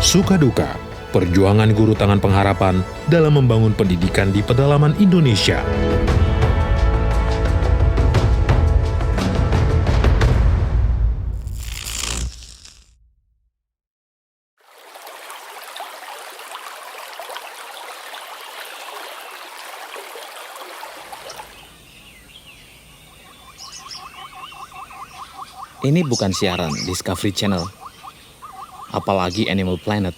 Suka duka, perjuangan guru Tangan Pengharapan dalam membangun pendidikan di pedalaman Indonesia. Ini bukan siaran Discovery Channel, apalagi Animal Planet.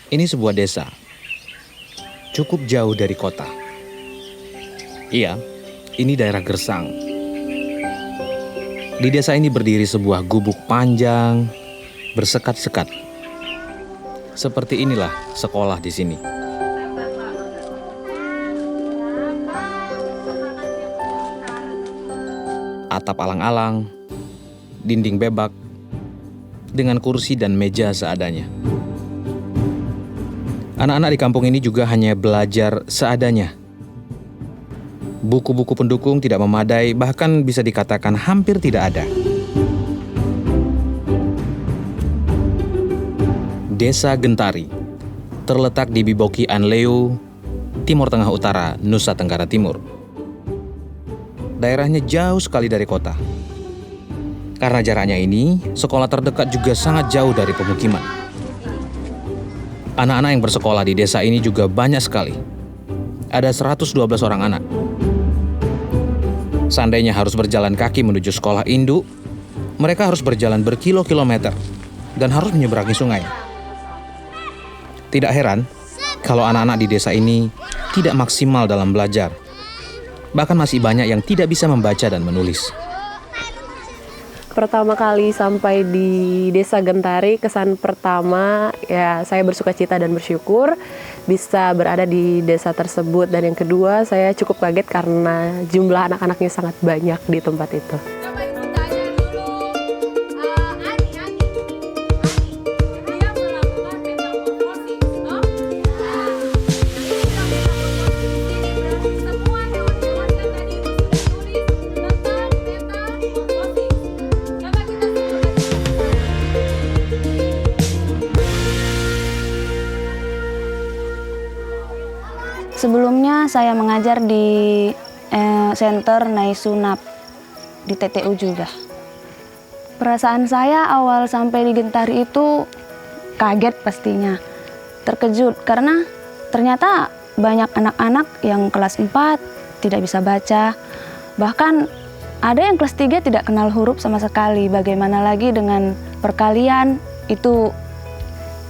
Ini sebuah desa, cukup jauh dari kota. Iya, ini daerah Gersang. Di desa ini berdiri sebuah gubuk panjang, bersekat-sekat. Seperti inilah sekolah di sini. Atap alang-alang, dinding bebak, dengan kursi dan meja seadanya. Anak-anak di kampung ini juga hanya belajar seadanya. Buku-buku pendukung tidak memadai, bahkan bisa dikatakan hampir tidak ada. Desa Gentari terletak di Biboki Anleu, Timur Tengah Utara, Nusa Tenggara Timur. Daerahnya jauh sekali dari kota. Karena jaraknya ini, sekolah terdekat juga sangat jauh dari pemukiman. Anak-anak yang bersekolah di desa ini juga banyak sekali. Ada 112 orang anak. Seandainya harus berjalan kaki menuju sekolah induk, mereka harus berjalan berkilo-kilometer dan harus menyeberangi sungai. Tidak heran kalau anak-anak di desa ini tidak maksimal dalam belajar. Bahkan masih banyak yang tidak bisa membaca dan menulis. Pertama kali sampai di Desa Gentari, kesan pertama ya saya bersukacita dan bersyukur bisa berada di desa tersebut. Dan yang kedua, saya cukup kaget karena jumlah anak-anaknya sangat banyak di tempat itu. Sebelumnya saya mengajar di Center Naisunap di TTU juga. Perasaan saya awal sampai di Gentari itu kaget pastinya. Terkejut karena ternyata banyak anak-anak yang kelas 4 tidak bisa baca. Bahkan ada yang kelas 3 tidak kenal huruf sama sekali. Bagaimana lagi dengan perkalian, itu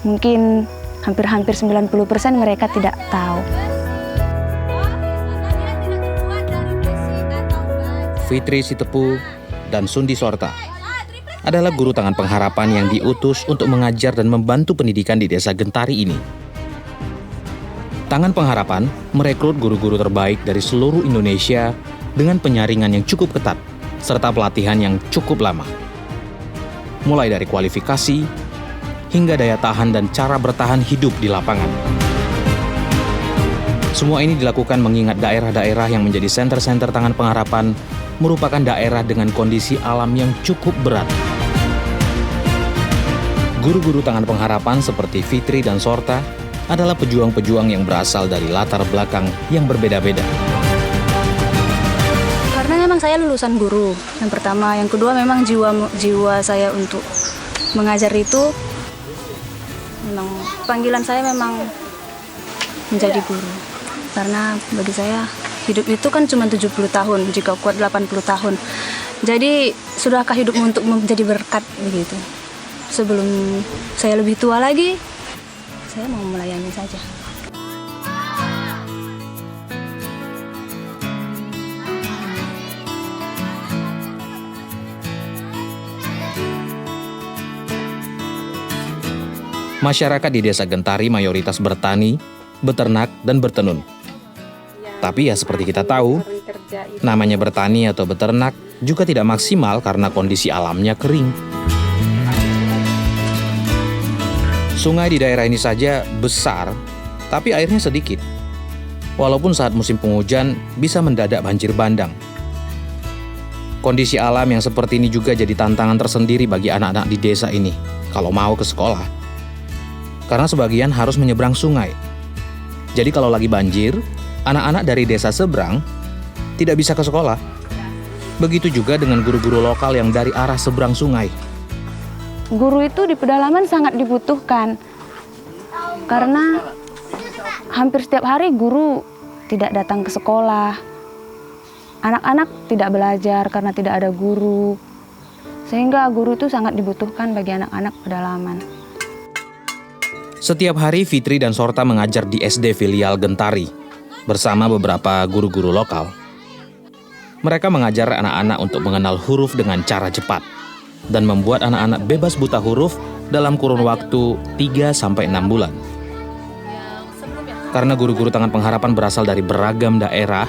mungkin hampir 90% mereka tidak tahu. Fitri Sitepu dan Sundi Sorta adalah guru Tangan Pengharapan yang diutus untuk mengajar dan membantu pendidikan di desa Gentari ini. Tangan Pengharapan merekrut guru-guru terbaik dari seluruh Indonesia dengan penyaringan yang cukup ketat serta pelatihan yang cukup lama. Mulai dari kualifikasi hingga daya tahan dan cara bertahan hidup di lapangan. Semua ini dilakukan mengingat daerah-daerah yang menjadi senter-senter Tangan Pengharapan merupakan daerah dengan kondisi alam yang cukup berat. Guru-guru Tangan Pengharapan seperti Fitri dan Sorta adalah pejuang-pejuang yang berasal dari latar belakang yang berbeda-beda. Karena memang saya lulusan guru, yang pertama. Yang kedua memang jiwa saya untuk mengajar itu, memang panggilan saya memang menjadi guru. Karena bagi saya hidup itu kan cuma 70 tahun, jika kuat 80 tahun. Jadi sudahkah hidup untuk menjadi berkat begitu. Sebelum saya lebih tua lagi, saya mau melayani saja. Masyarakat di desa Gentari mayoritas bertani, beternak, dan bertenun. Tapi ya seperti kita tahu, namanya bertani atau beternak juga tidak maksimal karena kondisi alamnya kering. Sungai di daerah ini saja besar, tapi airnya sedikit. Walaupun saat musim penghujan bisa mendadak banjir bandang. Kondisi alam yang seperti ini juga jadi tantangan tersendiri bagi anak-anak di desa ini. kalau mau ke sekolah. Karena sebagian harus menyeberang sungai. Jadi kalau lagi banjir, anak-anak dari desa seberang tidak bisa ke sekolah. Begitu juga dengan guru-guru lokal yang dari arah seberang sungai. Guru itu di pedalaman sangat dibutuhkan. Karena hampir setiap hari guru tidak datang ke sekolah. Anak-anak tidak belajar karena tidak ada guru. Sehingga guru itu sangat dibutuhkan bagi anak-anak pedalaman. Setiap hari Fitri dan Sorta mengajar di SD Filial Gentari bersama beberapa guru-guru lokal. Mereka mengajar anak-anak untuk mengenal huruf dengan cara cepat dan membuat anak-anak bebas buta huruf dalam kurun waktu 3-6 bulan. Karena guru-guru Tangan Pengharapan berasal dari beragam daerah,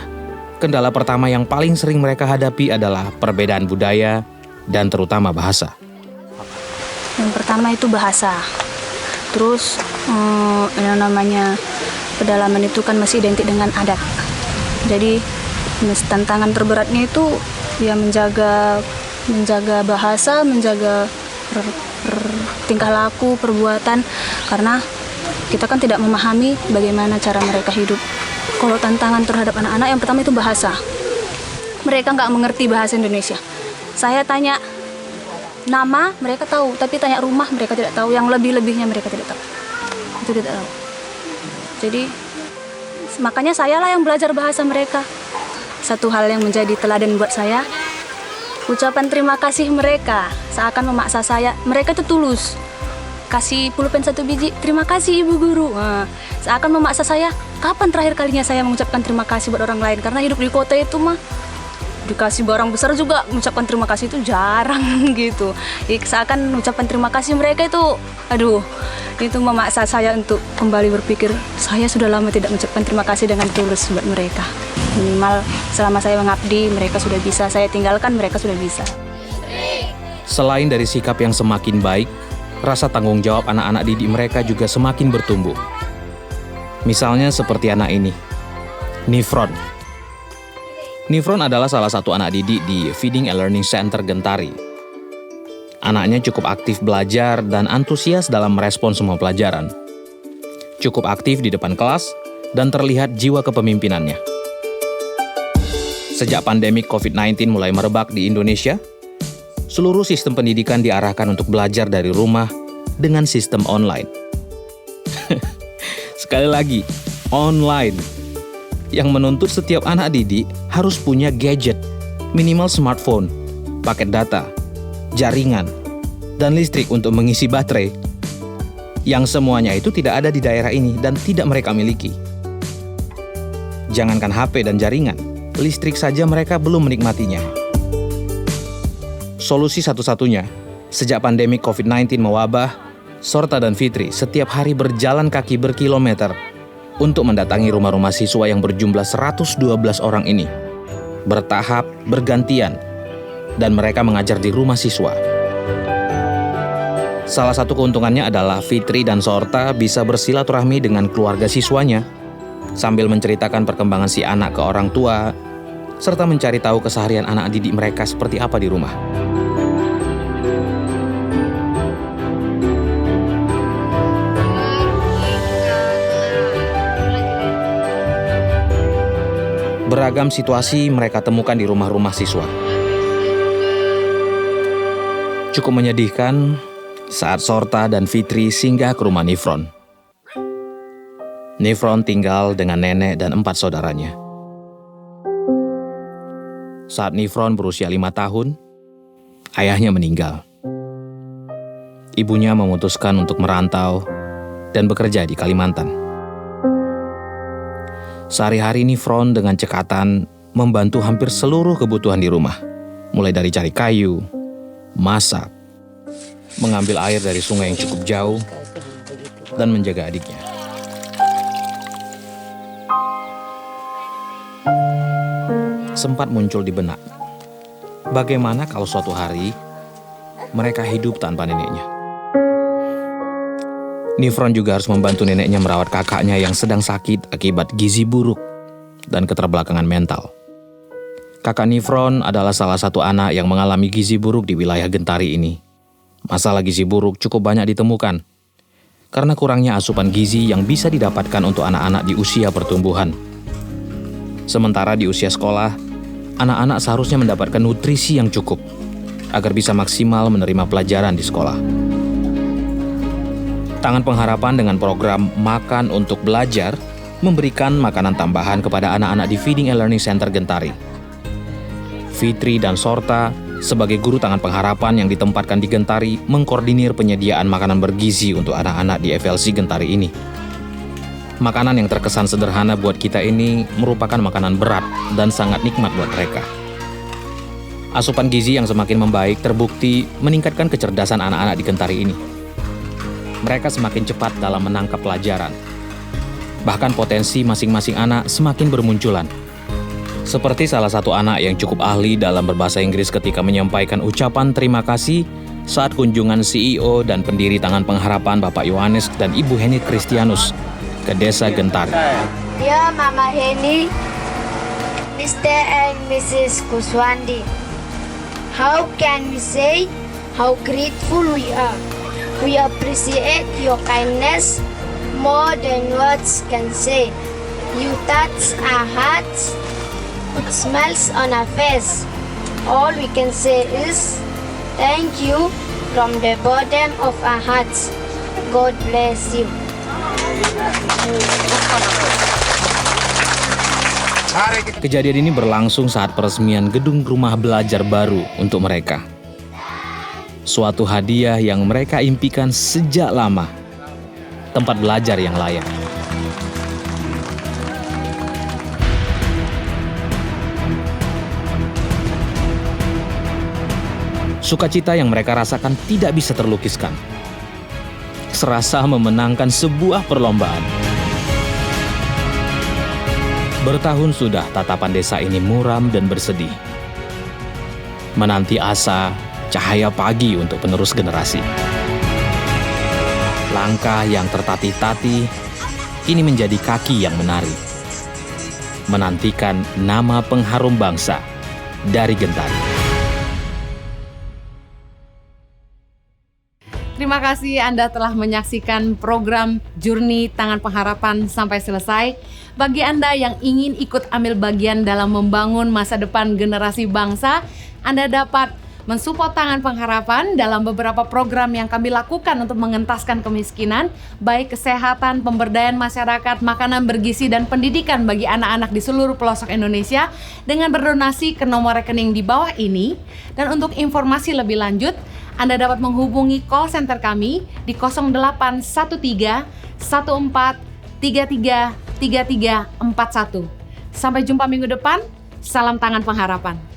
kendala pertama yang paling sering mereka hadapi adalah perbedaan budaya dan terutama bahasa. Yang pertama itu bahasa. Terus yang namanya pedalaman itu kan masih identik dengan adat. Jadi tantangan terberatnya itu ya menjaga bahasa, menjaga tingkah laku, perbuatan, karena kita kan tidak memahami bagaimana cara mereka hidup. Kalau tantangan terhadap anak-anak yang pertama itu bahasa. Mereka nggak mengerti bahasa Indonesia. Saya tanya nama, mereka tahu, tapi tanya rumah, mereka tidak tahu. Yang lebih-lebihnya mereka tidak tahu. Itu tidak tahu. Jadi, makanya sayalah yang belajar bahasa mereka. Satu hal yang menjadi teladan buat saya, ucapan terima kasih mereka seakan memaksa saya. Mereka itu tulus. Kasih pulpen 1 biji, terima kasih Ibu Guru. Seakan memaksa saya, kapan terakhir kalinya saya mengucapkan terima kasih buat orang lain? Karena hidup di kota itu mah, dikasih barang besar juga mengucapkan terima kasih itu jarang gitu. Seakan ucapan terima kasih mereka itu, itu memaksa saya untuk kembali berpikir, saya sudah lama tidak mengucapkan terima kasih dengan tulus buat mereka. Minimal selama saya mengabdi, mereka sudah bisa. Saya tinggalkan, mereka sudah bisa. Selain dari sikap yang semakin baik, rasa tanggung jawab anak-anak didik mereka juga semakin bertumbuh. Misalnya seperti anak ini, Nifron. Nifron adalah salah satu anak didik di Feeding and Learning Center Gentari. Anaknya cukup aktif belajar dan antusias dalam merespon semua pelajaran. Cukup aktif di depan kelas dan terlihat jiwa kepemimpinannya. Sejak pandemi COVID-19 mulai merebak di Indonesia, seluruh sistem pendidikan diarahkan untuk belajar dari rumah dengan sistem online. Sekali lagi, online. Yang menuntut setiap anak didik harus punya gadget, minimal smartphone, paket data, jaringan, dan listrik untuk mengisi baterai. Yang semuanya itu tidak ada di daerah ini dan tidak mereka miliki. Jangankan HP dan jaringan, listrik saja mereka belum menikmatinya. Solusi satu-satunya, sejak pandemi COVID-19 mewabah, Sorta dan Fitri setiap hari berjalan kaki berkilometer untuk mendatangi rumah-rumah siswa yang berjumlah 112 orang ini. Bertahap, bergantian, dan mereka mengajar di rumah siswa. Salah satu keuntungannya adalah Fitri dan Sorta bisa bersilaturahmi dengan keluarga siswanya, sambil menceritakan perkembangan si anak ke orang tua, serta mencari tahu keseharian anak didik mereka seperti apa di rumah. Beragam situasi mereka temukan di rumah-rumah siswa. Cukup menyedihkan saat Sorta dan Fitri singgah ke rumah Nifron. Nifron tinggal dengan nenek dan 4 saudaranya. Saat Nifron berusia 5 tahun, ayahnya meninggal. Ibunya memutuskan untuk merantau dan bekerja di Kalimantan. Sehari-hari Nifron dengan cekatan membantu hampir seluruh kebutuhan di rumah. Mulai dari cari kayu, masak, mengambil air dari sungai yang cukup jauh, dan menjaga adiknya. Sempat muncul di benak, bagaimana kalau suatu hari mereka hidup tanpa neneknya? Nifron juga harus membantu neneknya merawat kakaknya yang sedang sakit akibat gizi buruk dan keterbelakangan mental. Kakak Nifron adalah salah satu anak yang mengalami gizi buruk di wilayah Gentari ini. masalah gizi buruk cukup banyak ditemukan karena kurangnya asupan gizi yang bisa didapatkan untuk anak-anak di usia pertumbuhan. Sementara di usia sekolah, anak-anak seharusnya mendapatkan nutrisi yang cukup agar bisa maksimal menerima pelajaran di sekolah. Tangan Pengharapan dengan program Makan untuk Belajar memberikan makanan tambahan kepada anak-anak di Feeding and Learning Center Gentari. Fitri dan Sorta sebagai guru Tangan Pengharapan yang ditempatkan di Gentari mengkoordinir penyediaan makanan bergizi untuk anak-anak di FLC Gentari ini. Makanan yang terkesan sederhana buat kita ini merupakan makanan berat dan sangat nikmat buat mereka. Asupan gizi yang semakin membaik terbukti meningkatkan kecerdasan anak-anak di Gentari ini. Mereka semakin cepat dalam menangkap pelajaran. Bahkan potensi masing-masing anak semakin bermunculan. Seperti salah satu anak yang cukup ahli dalam berbahasa Inggris ketika menyampaikan ucapan terima kasih saat kunjungan CEO dan pendiri Tangan Pengharapan Bapak Yohanes dan Ibu Heni Kristianus ke desa Gentari. Dear Mama Heni, Mr. and Mrs. Kuswandi, how can we say how grateful we are? We appreciate your kindness more than words can say. You touch our hearts, put smiles on our face. All we can say is thank you from the bottom of our hearts. God bless you. Kejadian ini berlangsung saat peresmian gedung rumah belajar baru untuk mereka. Suatu hadiah yang mereka impikan sejak lama. Tempat belajar yang layak. Sukacita yang mereka rasakan tidak bisa terlukiskan. Serasa memenangkan sebuah perlombaan. Bertahun sudah tatapan desa ini muram dan bersedih. Menanti asa, cahaya pagi untuk penerus generasi. Langkah yang tertatih-tatih kini menjadi kaki yang menari. Menantikan nama pengharum bangsa dari Gentari. Terima kasih Anda telah menyaksikan program Journey Tangan Pengharapan sampai selesai. Bagi Anda yang ingin ikut ambil bagian dalam membangun masa depan generasi bangsa, Anda dapat mensupport Tangan Pengharapan dalam beberapa program yang kami lakukan untuk mengentaskan kemiskinan, baik kesehatan, pemberdayaan masyarakat, makanan bergizi, dan pendidikan bagi anak-anak di seluruh pelosok Indonesia dengan berdonasi ke nomor rekening di bawah ini. Dan untuk informasi lebih lanjut, Anda dapat menghubungi call center kami di 0813 14 33 3341. Sampai jumpa minggu depan. Salam Tangan Pengharapan.